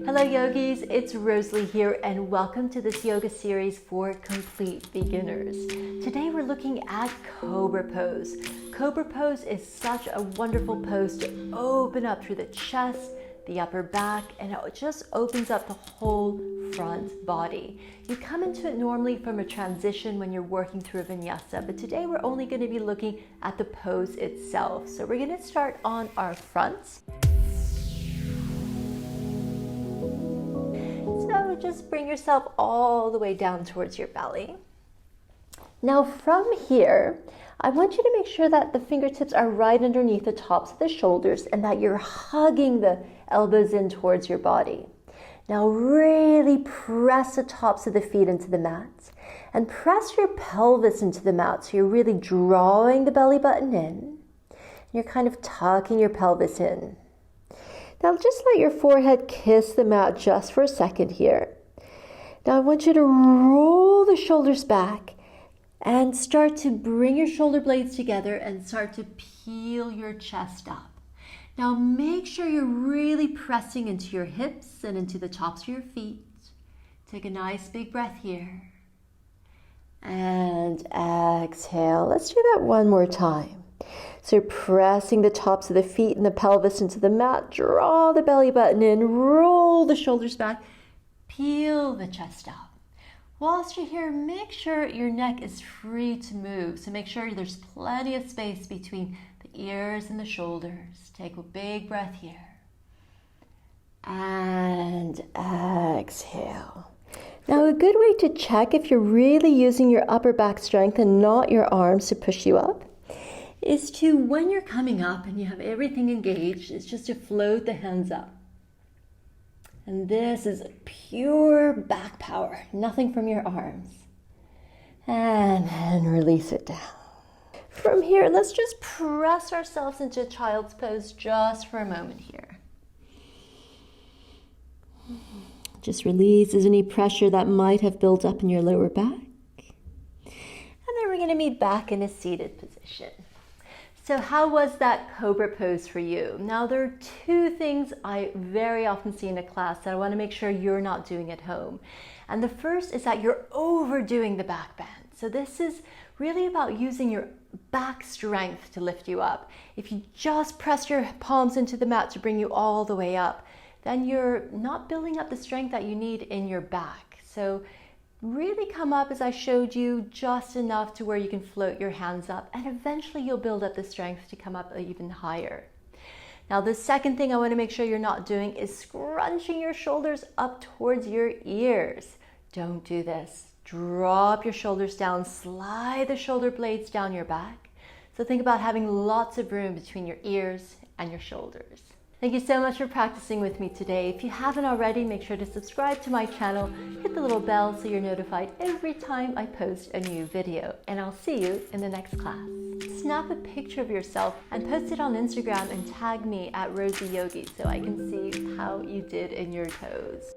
Hello yogis, it's Rosalie here and welcome to this yoga series for complete beginners. Today we're looking at cobra pose. Cobra pose is such a wonderful pose to open up through the chest, the upper back, and it just opens up the whole front body. You come into it normally from a transition when you're working through a vinyasa, but today we're only going to be looking at the pose itself. So we're going to start on our fronts. So just bring yourself all the way down towards your belly. Now from here, I want you to make sure that the fingertips are right underneath the tops of the shoulders and that you're hugging the elbows in towards your body. Now really press the tops of the feet into the mat and press your pelvis into the mat so you're really drawing the belly button in. You're kind of tucking your pelvis in. Now just let your forehead kiss the mat just for a second here. Now I want you to roll the shoulders back and start to bring your shoulder blades together and start to peel your chest up. Now make sure you're really pressing into your hips and into the tops of your feet. Take a nice big breath here. And exhale. Let's do that one more time. So you're pressing the tops of the feet and the pelvis into the mat. Draw the belly button in, roll the shoulders back, peel the chest up. Whilst you're here, make sure your neck is free to move. So make sure there's plenty of space between the ears and the shoulders. Take a big breath here. And exhale. Now a good way to check if you're really using your upper back strength and not your arms to push you up is to, when you're coming up and you have everything engaged, is just to float the hands up. And this is pure back power, nothing from your arms. And then release it down. From here, let's just press ourselves into child's pose just for a moment here. Just releases any pressure that might have built up in your lower back. And then we're going to meet back in a seated position. So how was that cobra pose for you? Now there are two things I very often see in a class that I want to make sure you're not doing at home. And the first is that you're overdoing the back bend. So this is really about using your back strength to lift you up. If you just press your palms into the mat to bring you all the way up, then you're not building up the strength that you need in your back. So really come up, as I showed you, just enough to where you can float your hands up, and eventually you'll build up the strength to come up even higher. Now the second thing I want to make sure you're not doing is scrunching your shoulders up towards your ears. Don't do this. Drop your shoulders down, slide the shoulder blades down your back. So think about having lots of room between your ears and your shoulders. Thank you so much for practicing with me today. If you haven't already, make sure to subscribe to my channel, hit the little bell so you're notified every time I post a new video, and I'll see you in the next class. Snap a picture of yourself and post it on Instagram and tag me at Rosie Yogi so I can see how you did in your toes.